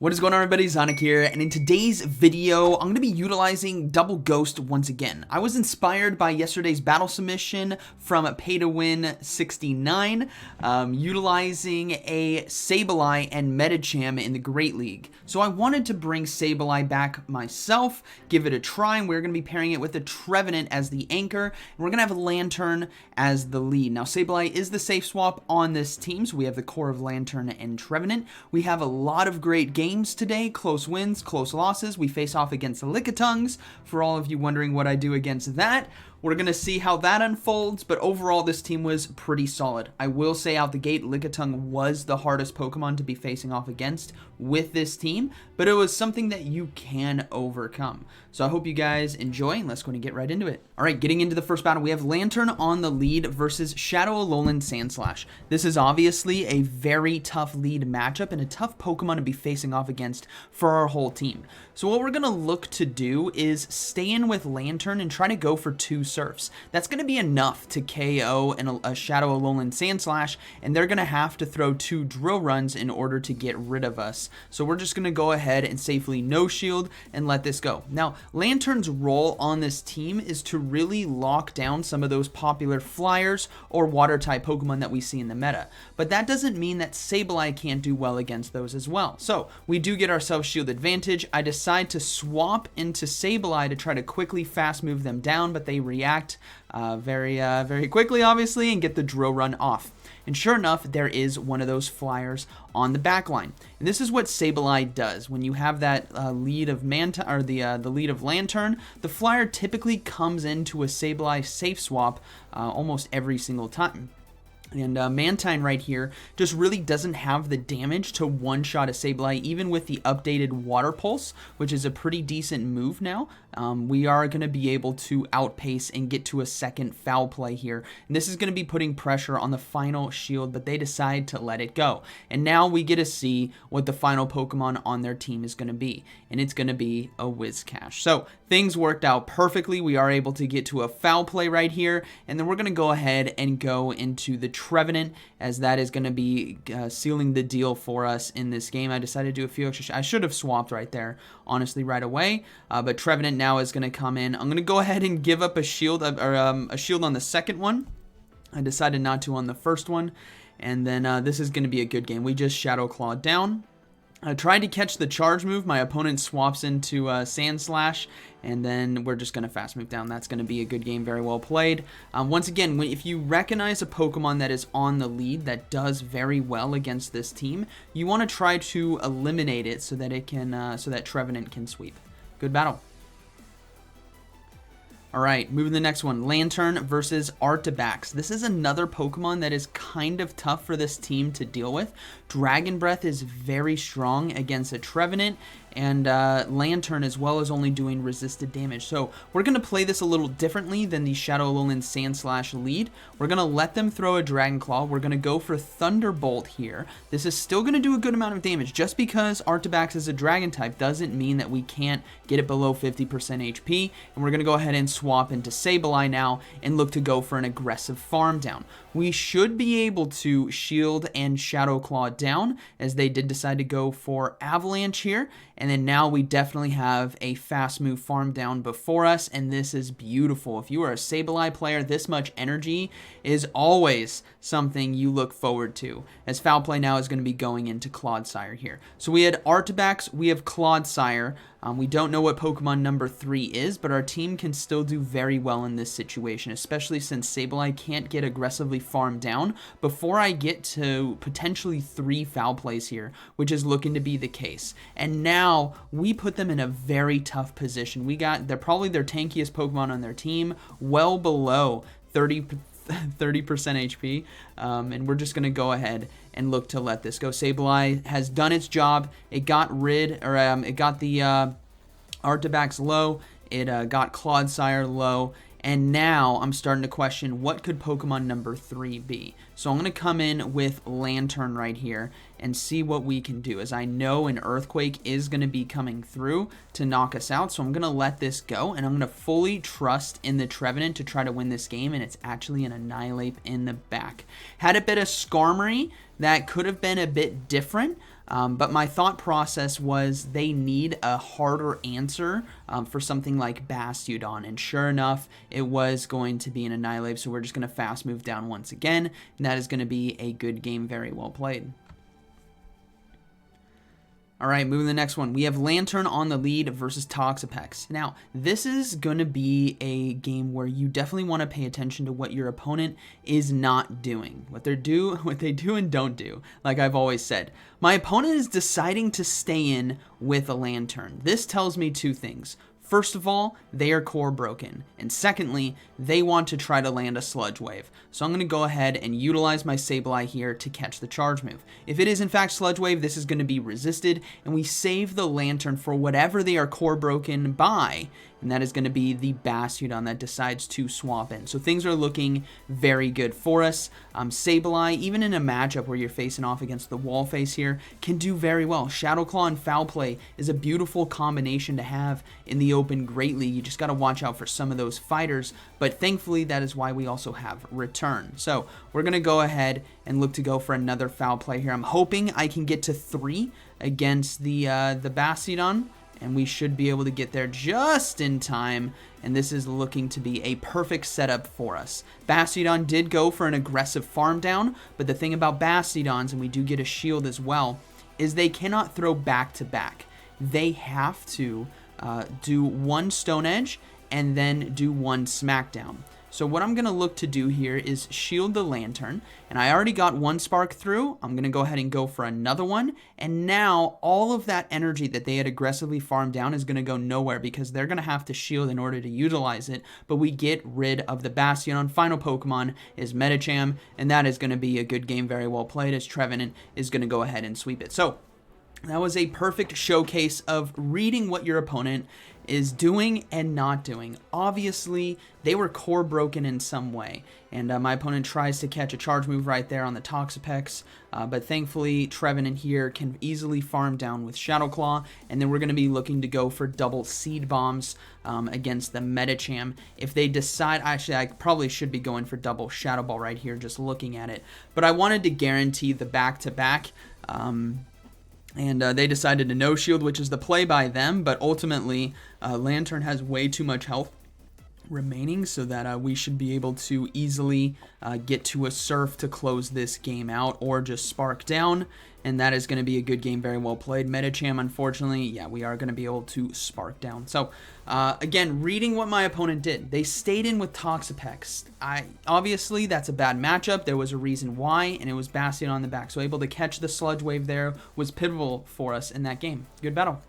What is going on, everybody? ZyoniK here, and in today's video, I'm going to be utilizing Double Ghost once again. I was inspired by yesterday's battle submission from Pay to Win 69, utilizing a Sableye and Medicham in the Great League. So I wanted to bring Sableye back myself, give it a try, and we're going to be pairing it with a Trevenant as the anchor, and we're going to have a Lanturn as the lead. Now, Sableye is the safe swap on this team, so we have the core of Lanturn and Trevenant. We have a lot of great games today, close wins, close losses. We face off against the Lickitungs. For all of you wondering what I do against that, we're going to see how that unfolds, but overall this team was pretty solid. I will say out the gate, Lickitung was the hardest Pokemon to be facing off against with this team, but it was something that you can overcome. So I hope you guys enjoy, and let's go and get right into it. Alright, getting into the first battle, we have Lanturn on the lead versus Shadow-Alolan Sandslash. This is obviously a very tough lead matchup and a tough Pokemon to be facing off against for our whole team. So what we're going to look to do is stay in with Lanturn and try to go for 2 Surfs. That's going to be enough to KO a Shadow-Alolan Sandslash, and they're going to have to throw 2 Drill Runs in order to get rid of us. So we're just going to go ahead and safely no shield and let this go. Now, Lanturn's role on this team is to really lock down some of those popular flyers or water type Pokemon that we see in the meta. But that doesn't mean that Sableye can't do well against those as well. So we do get ourselves shield advantage. I decide to swap into Sableye to try to quickly fast move them down, but they react very quickly, obviously, and get the Drill Run off. And sure enough, there is one of those flyers on the back line. And this is what Sableye does. When you have that lead of the lead of Lanturn, the flyer typically comes into a Sableye safe swap almost every single time. And Mantine right here just really doesn't have the damage to one-shot a Sableye, even with the updated Water Pulse, which is a pretty decent move now. We are going to be able to outpace and get to a second foul play here. And this is going to be putting pressure on the final shield, but they decide to let it go. And now we get to see what the final Pokemon on their team is going to be. And it's going to be a Whiscash. So things worked out perfectly. We are able to get to a foul play right here. And then we're going to go ahead and go into the Trevenant, as that is going to be sealing the deal for us in this game. I decided to do a few extra I should have swapped right there, honestly, right away. But Trevenant now is going to come in. I'm going to go ahead and give up a shield, a shield on the second one. I decided not to on the first one. And then this is going to be a good game. We just Shadow Claw down. I tried to catch the charge move. My opponent swaps into Sandslash, and then we're just going to fast move down. That's going to be a good game, very well played. Once again, if you recognize a Pokemon that is on the lead that does very well against this team, you want to try to eliminate it so that it can, so that Trevenant can sweep. Good battle. Alright, moving to the next one, Lanturn versus Artibax. This is another Pokemon that is kind of tough for this team to deal with. Dragon Breath is very strong against a Trevenant, and Lanturn as well is only doing resisted damage. So we're going to play this a little differently than the Shadow-Alolan Sandslash lead. We're going to let them throw a Dragon Claw. We're going to go for Thunderbolt here. This is still going to do a good amount of damage. Just because Artibax is a Dragon type doesn't mean that we can't get it below 50% HP. And we're going to go ahead and swap into Sableye now and look to go for an aggressive farm down. We should be able to shield and Shadow Claw down, as they did decide to go for Avalanche here. And then now we definitely have a fast move farm down before us, and this is beautiful. If you are a Sableye player, this much energy is always something you look forward to, as foul play now is going to be going into Clodsire here. So we had Artibax, we have Clodsire. We don't know what Pokemon number 3 is, but our team can still do very well in this situation, especially since Sableye can't get aggressively farmed down before I get to potentially 3 foul plays here, which is looking to be the case. And now we put them in a very tough position. They're probably their tankiest Pokemon on their team, well below 30% HP, and we're just going to go ahead and look to let this go. Sableye has done its job. It got it got the Artibax low. It got Clodsire low. And now I'm starting to question, what could Pokemon number 3 be? So I'm going to come in with Lanturn right here and see what we can do, as I know an Earthquake is going to be coming through to knock us out. So I'm going to let this go, and I'm going to fully trust in the Trevenant to try to win this game, and it's actually an Annihilate in the back. Had a bit of Skarmory that could have been a bit different, But my thought process was they need a harder answer for something like Bastiodon, and sure enough, it was going to be an Annihilate, so we're just going to fast move down once again, and that is going to be a good game, very well played. All right, moving to the next one. We have Lanturn on the lead versus Toxapex. Now, this is going to be a game where you definitely want to pay attention to what your opponent is not doing. What they do and don't do, like I've always said. My opponent is deciding to stay in with a Lanturn. This tells me two things. First of all, they are core broken, and secondly, they want to try to land a Sludge Wave. So I'm going to go ahead and utilize my Sableye here to catch the charge move. If it is in fact Sludge Wave, this is going to be resisted, and we save the Lanturn for whatever they are core broken by, and that is going to be the Bastiodon that decides to swap in. So things are looking very good for us. Sableye, even in a matchup where you're facing off against the wall face here, can do very well. Shadow Claw and Foul Play is a beautiful combination to have in the open greatly. You just got to watch out for some of those fighters, but thankfully that is why we also have Return. So we're going to go ahead and look to go for another Foul Play here. I'm hoping I can get to 3 against the Bastiodon, and we should be able to get there just in time, and this is looking to be a perfect setup for us. Bastiodon did go for an aggressive farm down, but the thing about Bastiodons, and we do get a shield as well, is they cannot throw back to back. They have to do one Stone Edge and then do one Smackdown. So what I'm going to look to do here is shield the Lanturn, and I already got one spark through. I'm going to go ahead and go for another one, and now all of that energy that they had aggressively farmed down is going to go nowhere because they're going to have to shield in order to utilize it, but we get rid of the Bastiodon. Final Pokemon is Medicham, and that is going to be a good game, very well played, as Trevenant is going to go ahead and sweep it. So that was a perfect showcase of reading what your opponent is doing and not doing. Obviously, they were core broken in some way, and my opponent tries to catch a charge move right there on the Toxapex, but thankfully Trevenant here can easily farm down with Shadow Claw, and then we're going to be looking to go for double Seed Bombs against the Medicham. If they decide, actually I probably should be going for double Shadow Ball right here just looking at it, but I wanted to guarantee the back-to-back, and they decided to no shield, which is the play by them, but ultimately Lanturn has way too much health remaining so that we should be able to easily get to a Surf to close this game out, or just Spark down, and that is going to be a good game, very well played. Medicham, unfortunately, yeah, we are going to be able to Spark down. So again, reading what my opponent did, they stayed in with Toxapex. Obviously that's a bad matchup. There was a reason why, and it was Bastion on the back, so able to catch the Sludge Wave there was pivotal for us in that game. Good battle.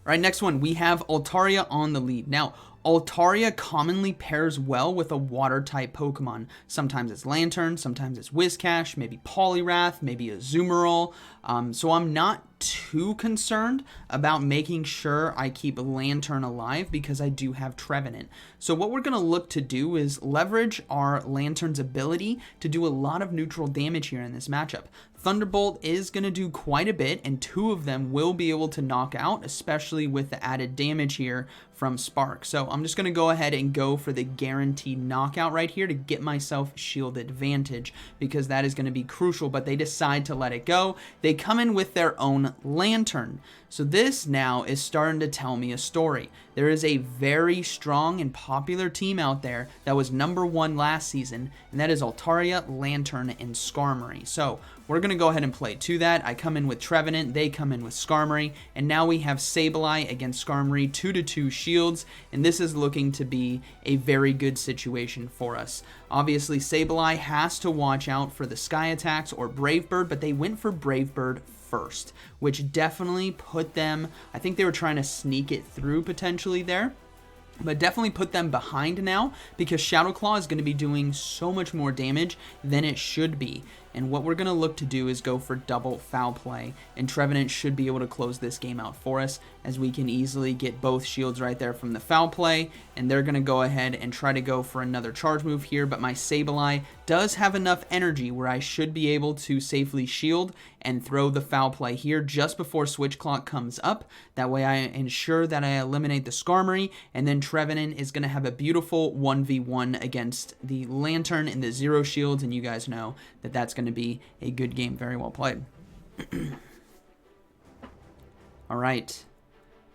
All right, next one, we have Altaria on the lead. Now, Altaria commonly pairs well with a water-type Pokemon. Sometimes it's Lanturn, sometimes it's Whiscash, maybe Poliwrath, maybe a Azumarill. So I'm not too concerned about making sure I keep Lanturn alive because I do have Trevenant. So what we're going to look to do is leverage our Lanturn's ability to do a lot of neutral damage here in this matchup. Thunderbolt is going to do quite a bit, and 2 of them will be able to knock out, especially with the added damage here from Spark. So I'm just going to go ahead and go for the guaranteed knockout right here to get myself shield advantage, because that is going to be crucial, but they decide to let it go. They come in with their own Lanturn. So this now is starting to tell me a story. There is a very strong and popular team out there that was #1 last season, and that is Altaria, Lanturn, and Skarmory. So we're going to go ahead and play to that. I come in with Trevenant, they come in with Skarmory, and now we have Sableye against Skarmory, 2-2 shields, and this is looking to be a very good situation for us. Obviously, Sableye has to watch out for the Sky Attacks or Brave Bird, but they went for Brave Bird first, which definitely put them, I think they were trying to sneak it through potentially there, but definitely put them behind now because Shadow Claw is going to be doing so much more damage than it should be. And what we're going to look to do is go for double Foul Play, and Trevenant should be able to close this game out for us, as we can easily get both shields right there from the Foul Play, and they're going to go ahead and try to go for another charge move here, but my Sableye does have enough energy where I should be able to safely shield and throw the Foul Play here just before Switch Clock comes up. That way I ensure that I eliminate the Skarmory, and then Trevenant is going to have a beautiful 1v1 against the Lanturn and the 0 shields, and you guys know that that's going to be a good game, very well played. All right.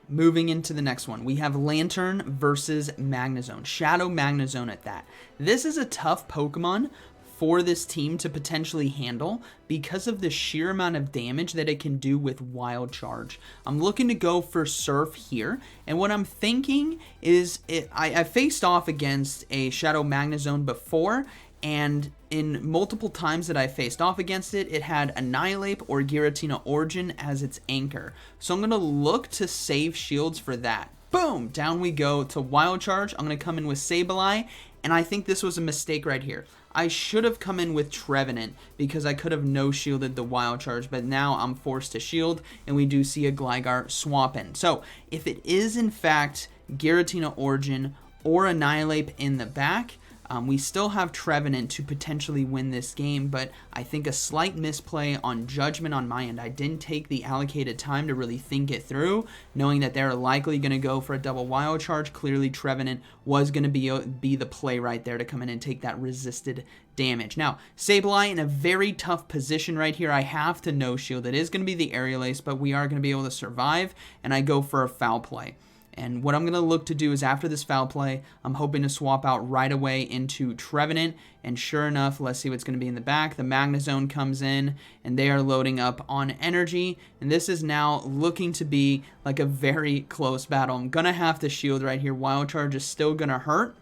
Moving into the next one, we have Lanturn versus Magnezone. Shadow Magnezone at that. This is a tough Pokemon for this team to potentially handle because of the sheer amount of damage that it can do with Wild Charge. I'm looking to go for Surf here, and what I'm thinking is I faced off against a Shadow Magnezone before, and in multiple times that I faced off against it, it had Annihilate or Giratina Origin as its anchor. So I'm going to look to save shields for that. Boom! Down we go to Wild Charge. I'm going to come in with Sableye, and I think this was a mistake right here. I should have come in with Trevenant because I could have no-shielded the Wild Charge, but now I'm forced to shield, and we do see a Gligar swap in. So if it is in fact Giratina Origin or Annihilate in the back, we still have Trevenant to potentially win this game, but I think a slight misplay on judgment on my end. I didn't take the allocated time to really think it through, knowing that they're likely going to go for a double Wild Charge. Clearly, Trevenant was going to be the play right there to come in and take that resisted damage. Now, Sableye in a very tough position right here. I have to no-shield. It is going to be the Aerial Ace, but we are going to be able to survive, and I go for a Foul Play. And what I'm going to look to do is after this Foul Play, I'm hoping to swap out right away into Trevenant. And sure enough, let's see what's going to be in the back. The Magnezone comes in, and they are loading up on energy. And this is now looking to be like a very close battle. I'm going to have to shield right here. Wild Charge is still going to hurt.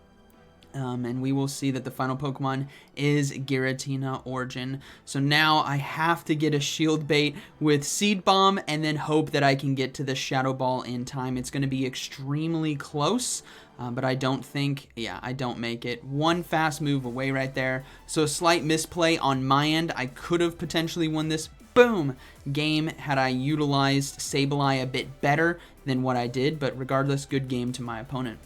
And we will see that the final Pokemon is Giratina Origin. So now I have to get a shield bait with Seed Bomb and then hope that I can get to the Shadow Ball in time. It's going to be extremely close, but I don't think, I don't make it. One fast move away right there. So a slight misplay on my end. I could have potentially won this. Boom! Game had I utilized Sableye a bit better than what I did, but regardless, good game to my opponent.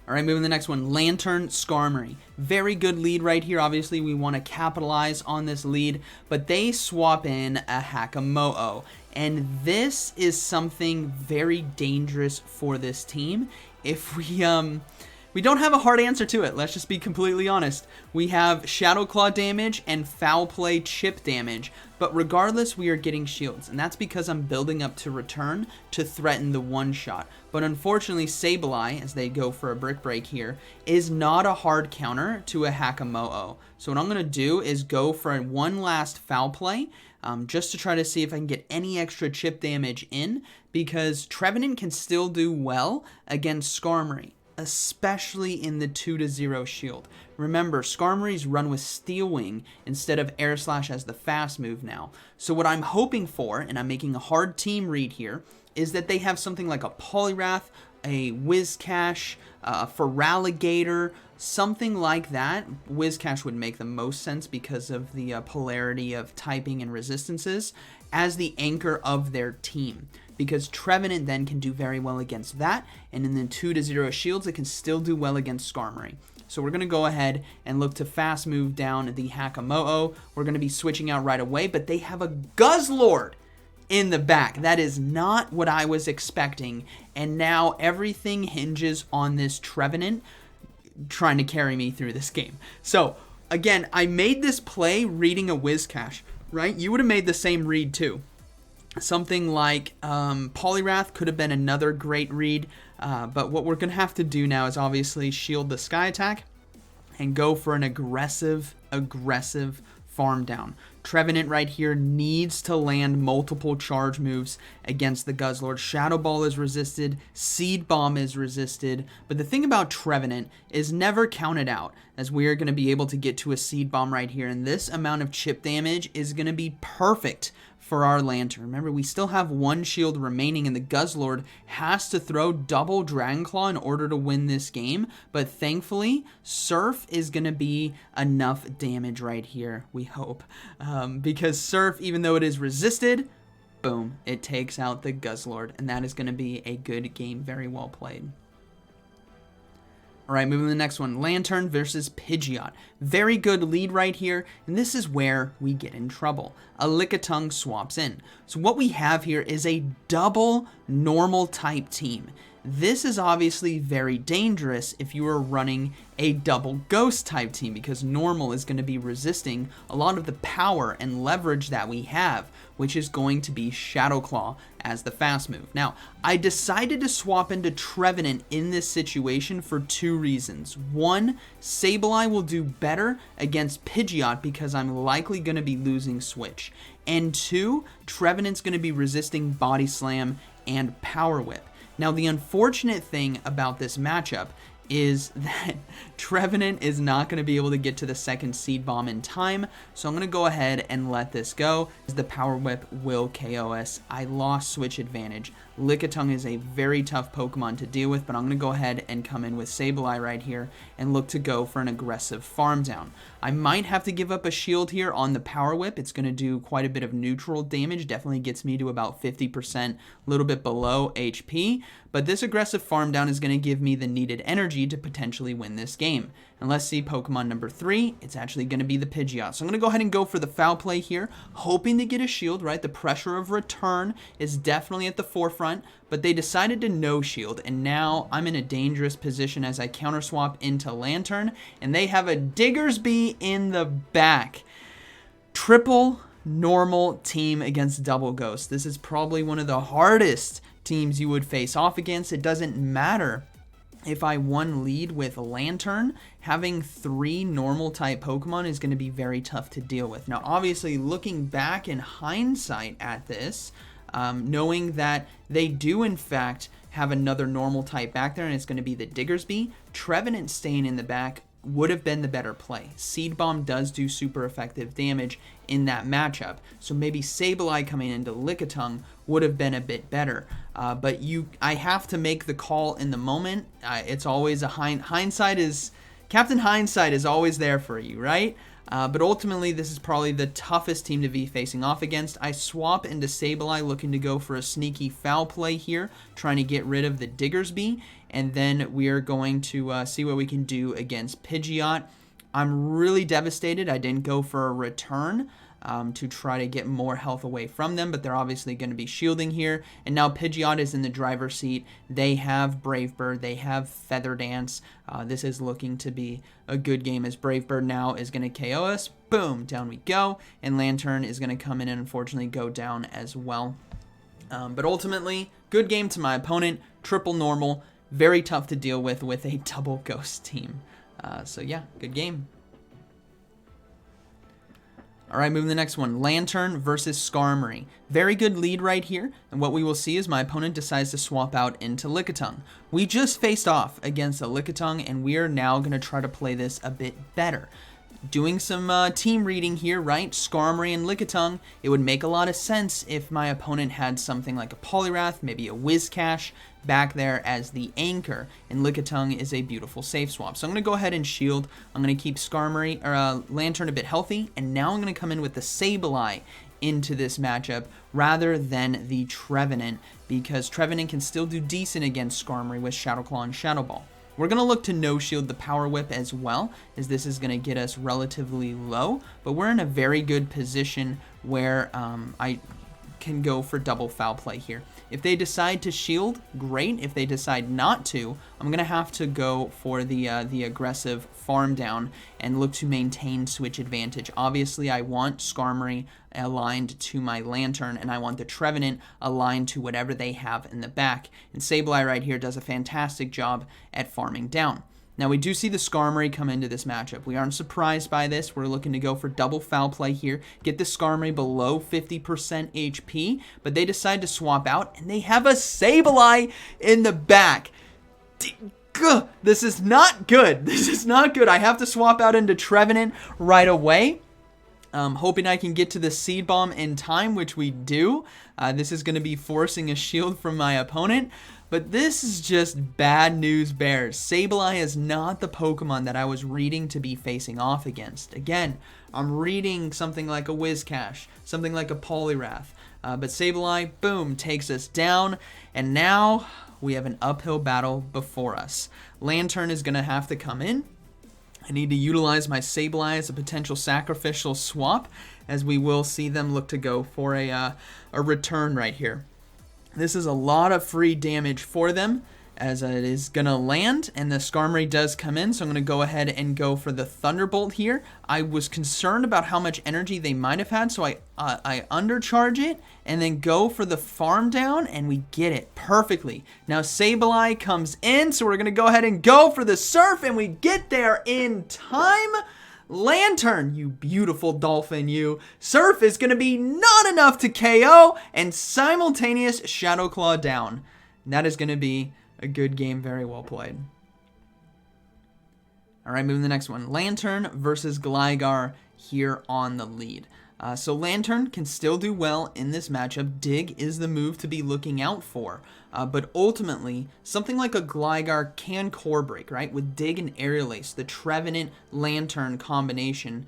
All right, moving to the next one, Lanturn, Skarmory. Very good lead right here. Obviously, we want to capitalize on this lead, but they swap in a Hakamo'o. And this is something very dangerous for this team. If we don't have a hard answer to it, let's just be completely honest. We have Shadow Claw damage and Foul Play chip damage, but regardless, we are getting shields, and that's because I'm building up to return to threaten the one-shot. But unfortunately, Sableye, as they go for a Brick Break here, is not a hard counter to a Hakamo'o. So what I'm going to do is go for one last Foul Play, just to try to see if I can get any extra chip damage in, because Trevenant can still do well against Skarmory, especially in the 2-0 shield. Remember, Skarmory's run with Steel Wing instead of Air Slash as the fast move now. So what I'm hoping for, and I'm making a hard team read here, is that they have something like a Poliwrath, a Whiscash, a Feraligatr, something like that. Whiscash would make the most sense because of the polarity of typing and resistances as the anchor of their team. Because Trevenant then can do very well against that, and in the 2-0 shields, it can still do well against Skarmory. So we're going to go ahead and look to fast move down the Hakamo'o. We're going to be switching out right away, but they have a Guzzlord in the back. That is not what I was expecting, and now everything hinges on this Trevenant trying to carry me through this game. So, again, I made this play reading a Whiscash, right? You would have made the same read too. Something like Poliwrath could have been another great read, but what we're going to have to do now is obviously shield the Sky Attack and go for an aggressive farm down. Trevenant right here needs to land multiple charge moves against the Guzzlord. Shadow Ball is resisted, Seed Bomb is resisted, but the thing about Trevenant is never count it out, as we are going to be able to get to a Seed Bomb right here, and this amount of chip damage is going to be perfect for our Lanturn. Remember, we still have one shield remaining, and the Guzzlord has to throw double Dragon Claw in order to win this game, but thankfully, Surf is going to be enough damage right here, we hope. Because Surf, even though it is resisted, boom, it takes out the Guzzlord, and that is going to be a good game, very well played. All right, moving to the next one, Lanturn versus Pidgeot. Very good lead right here, and this is where we get in trouble. A Lickitung swaps in. So what we have here is a double normal type team. This is obviously very dangerous if you are running a double ghost type team, because normal is going to be resisting a lot of the power and leverage that we have, which is going to be Shadow Claw as the fast move. Now, I decided to swap into Trevenant in this situation for 2 reasons. One, Sableye will do better against Pidgeot because I'm likely going to be losing Switch. And 2, Trevenant's going to be resisting Body Slam and Power Whip. Now, the unfortunate thing about this matchup is that Trevenant is not going to be able to get to the second Seed Bomb in time, so I'm going to go ahead and let this go, as the Power Whip will KO us. I lost Switch advantage. Lickitung is a very tough Pokemon to deal with, but I'm going to go ahead and come in with Sableye right here and look to go for an aggressive farm down. I might have to give up a shield here on the Power Whip. It's going to do quite a bit of neutral damage, definitely gets me to about 50%, a little bit below HP, but this aggressive farm down is going to give me the needed energy to potentially win this game. And let's see Pokemon number 3. It's actually going to be the Pidgeot. So I'm going to go ahead and go for the foul play here, hoping to get a shield, right? The pressure of return is definitely at the forefront, but they decided to no shield, and now I'm in a dangerous position as I counter swap into Lanturn, and they have a Diggersby in the back. Triple normal team against double ghost. This is probably one of the hardest teams you would face off against. It doesn't matter if I one lead with Lanturn, having 3 normal type Pokemon is going to be very tough to deal with. Now, obviously, looking back in hindsight at this, knowing that they do in fact have another normal type back there, and it's going to be the Diggersby, Trevenant staying in the back would have been the better play. Seed Bomb does do super effective damage in that matchup, so maybe Sableye coming into Lickitung would have been a bit better. But I have to make the call in the moment. It's always a hindsight is Captain Hindsight is always there for you, right? But ultimately, this is probably the toughest team to be facing off against. I swap into Sableye, looking to go for a sneaky foul play here, trying to get rid of the Diggersby, and then we are going to see what we can do against Pidgeot. I'm really devastated I didn't go for a return to try to get more health away from them, but they're obviously going to be shielding here, and now Pidgeot is in the driver's seat. They have Brave Bird, they have Feather Dance. This is looking to be a good game, as Brave Bird now is going to KO us. Boom, down we go, and Lanturn is going to come in and unfortunately go down as well. But ultimately, good game to my opponent. Triple normal, very tough to deal with a double ghost team. So yeah, good game. Alright, moving to the next one. Lanturn versus Skarmory. Very good lead right here, and what we will see is my opponent decides to swap out into Lickitung. We just faced off against a Lickitung, and we are now going to try to play this a bit better. Doing some team reading here, right? Skarmory and Lickitung, it would make a lot of sense if my opponent had something like a Poliwrath, maybe a Whiscash back there as the anchor, and Lickitung is a beautiful safe swap. So I'm going to go ahead and shield. I'm going to keep Skarmory or Lanturn a bit healthy, and now I'm going to come in with the Sableye into this matchup rather than the Trevenant, because Trevenant can still do decent against Skarmory with Shadow Claw and Shadow Ball. We're going to look to no-shield the Power Whip as well, as this is going to get us relatively low, but we're in a very good position where I can go for double foul play here. If they decide to shield, great. If they decide not to, I'm going to have to go for the aggressive farm down and look to maintain switch advantage. Obviously, I want Skarmory aligned to my Lanturn, and I want the Trevenant aligned to whatever they have in the back. And Sableye right here does a fantastic job at farming down. Now, we do see the Skarmory come into this matchup. We aren't surprised by this. We're looking to go for double foul play here, get the Skarmory below 50% HP, but they decide to swap out, and they have a Sableye in the back. This is not good. This is not good. I have to swap out into Trevenant right away. Hoping I can get to the Seed Bomb in time, which we do. This is going to be forcing a shield from my opponent. But this is just bad news bears. Sableye is not the Pokemon that I was reading to be facing off against. Again, I'm reading something like a Whiscash, something like a Poliwrath. But Sableye, boom, takes us down. And now we have an uphill battle before us. Lanturn is going to have to come in. I need to utilize my Sableye as a potential sacrificial swap, as we will see them look to go for a return right here. This is a lot of free damage for them, as it is going to land, and the Skarmory does come in, so I'm going to go ahead and go for the Thunderbolt here. I was concerned about how much energy they might have had, so I undercharge it, and then go for the Farm Down, and we get it perfectly. Now Sableye comes in, so we're going to go ahead and go for the Surf, and we get there in time. Lanturn, you beautiful dolphin, you. Surf is going to be not enough to KO, and simultaneous Shadow Claw down. And that is going to be a good game, very well played. All right, moving to the next one. Lanturn versus Gligar here on the lead. So Lanturn can still do well in this matchup. Dig is the move to be looking out for. But ultimately, something like a Gligar can core break, right? With Dig and Aerial Ace, the Trevenant Lanturn combination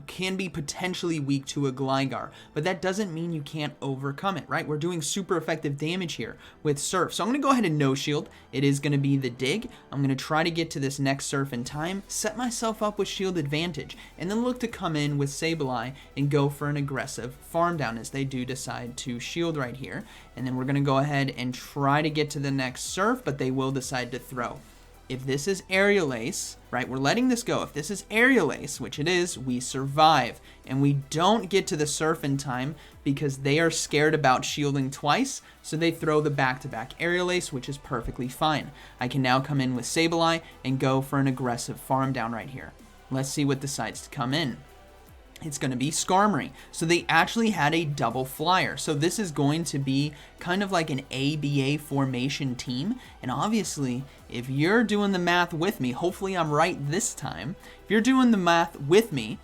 can be potentially weak to a Gligar, but that doesn't mean you can't overcome it, right? We're doing super effective damage here with Surf. So I'm going to go ahead and no shield. It is going to be the Dig. I'm going to try to get to this next Surf in time, set myself up with shield advantage, and then look to come in with Sableye and go for an aggressive farm down as they do decide to shield right here. And then we're going to go ahead and try to get to the next Surf, but they will decide to throw. If this is Aerial Ace, right, we're letting this go. If this is Aerial Ace, which it is, we survive. And we don't get to the Surf in time because they are scared about shielding twice, so they throw the back-to-back Aerial Ace, which is perfectly fine. I can now come in with Sableye and go for an aggressive farm down right here. Let's see what decides to come in. It's going to be Skarmory. So they actually had a double flyer. So this is going to be kind of like an ABA formation team. And obviously, if you're doing the math with me, hopefully I'm right this time. If you're doing the math with me,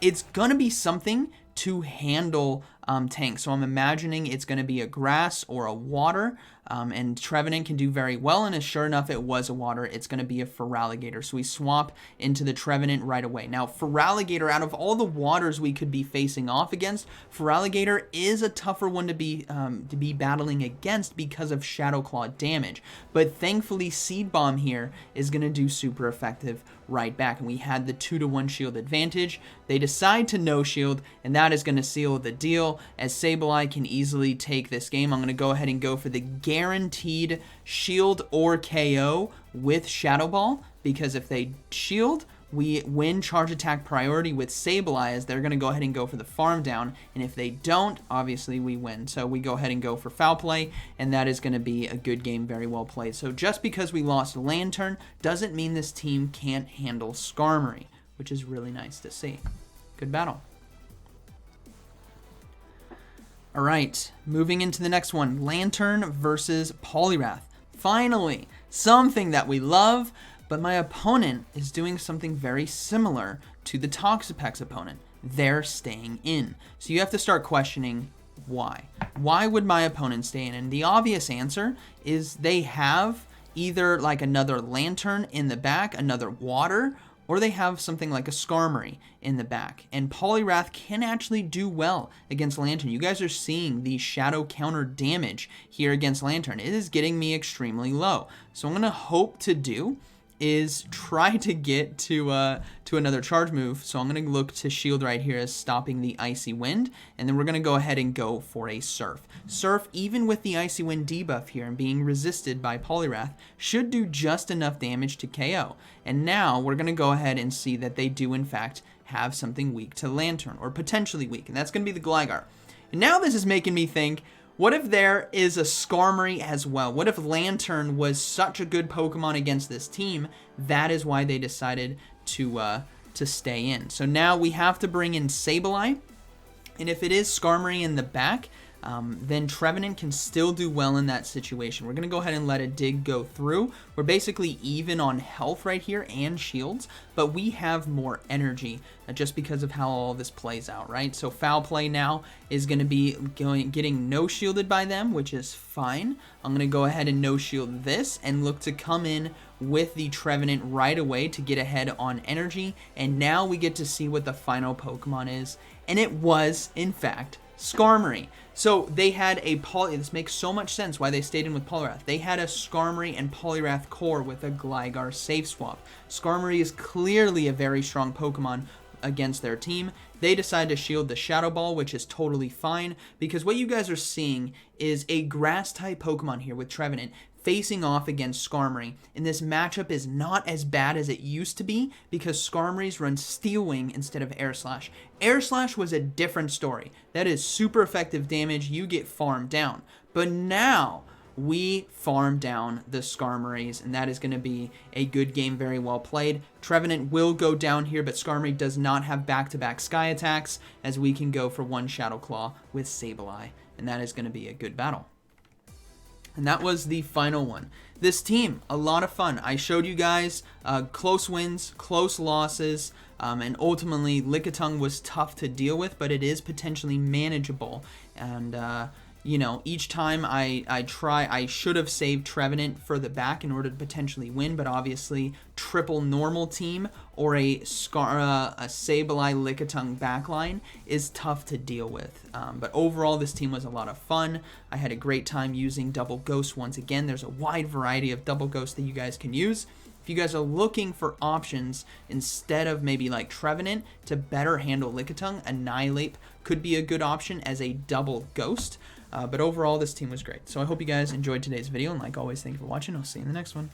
it's going to be something to handle tanks. So I'm imagining it's going to be a grass or a water. And Trevenant can do very well, and as sure enough it was a water, it's going to be a Feraligatr. So we swap into the Trevenant right away. Now Feraligatr, out of all the waters we could be facing off against, Feraligatr is a tougher one to be battling against because of Shadow Claw damage. But thankfully Seed Bomb here is going to do super effective right back, and we had the 2-to-1 shield advantage. They decide to no shield, and that is going to seal the deal as Sableye can easily take this game. I'm going to go ahead and go for the guaranteed shield or KO with Shadow Ball, because if they shield, we win charge attack priority with Sableye, as they're going to go ahead and go for the farm down, and if they don't, obviously we win. So we go ahead and go for foul play, and that is going to be a good game, very well played. So just because we lost Lanturn doesn't mean this team can't handle Skarmory, which is really nice to see. Good battle. All right, moving into the next one, Lanturn versus Poliwrath. Finally, something that we love, but my opponent is doing something very similar to the Toxapex opponent. They're staying in. So you have to start questioning why. Why would my opponent stay in? And the obvious answer is they have either like another Lanturn in the back, another water, or they have something like a Skarmory in the back. And Poliwrath can actually do well against Lanturn. You guys are seeing the shadow counter damage here against Lanturn. It is getting me extremely low. So I'm going to hope to do is try to get to another charge move. So I'm going to look to shield right here as stopping the Icy Wind, and then we're going to go ahead and go for a Surf. Surf, even with the Icy Wind debuff here and being resisted by Poliwrath, should do just enough damage to KO. And now we're going to go ahead and see that they do in fact have something weak to Lanturn, or potentially weak, and that's going to be the Gligar. And now this is making me think, what if there is a Skarmory as well? What if Lanturn was such a good Pokemon against this team? That is why they decided to stay in. So now we have to bring in Sableye, and if it is Skarmory in the back, then Trevenant can still do well in that situation. We're going to go ahead and let a Dig go through. We're basically even on health right here and shields, but we have more energy just because of how all this plays out, right? So foul play now is going to be getting no shielded by them, which is fine. I'm going to go ahead and no shield this and look to come in with the Trevenant right away to get ahead on energy. And now we get to see what the final Pokemon is, and it was, in fact, Skarmory. So they had a this makes so much sense why they stayed in with Poliwrath. They had a Skarmory and Poliwrath core with a Gligar safe swap. Skarmory is clearly a very strong Pokemon against their team. They decide to shield the Shadow Ball, which is totally fine, because what you guys are seeing is a grass type Pokemon here with Trevenant facing off against Skarmory. And this matchup is not as bad as it used to be because Skarmory's run Steel Wing instead of Air Slash. Air Slash was a different story. That is super effective damage. You get farmed down. But now we farm down the Skarmorys, and that is going to be a good game, very well played. Trevenant will go down here, but Skarmory does not have back-to-back Sky attacks, as we can go for one Shadow Claw with Sableye, and that is going to be a good battle. And that was the final one. This team, a lot of fun. I showed you guys close wins, close losses, and ultimately Lickitung was tough to deal with, but it is potentially manageable. And you know, each time I should have saved Trevenant for the back in order to potentially win, but obviously triple normal team or a Sableye Lickitung backline is tough to deal with. But overall, this team was a lot of fun. I had a great time using Double Ghost once again. There's a wide variety of Double Ghost that you guys can use. If you guys are looking for options instead of maybe like Trevenant to better handle Lickitung, Annihilate could be a good option as a Double Ghost. But overall, this team was great. So I hope you guys enjoyed today's video, and like always, thank you for watching. I'll see you in the next one.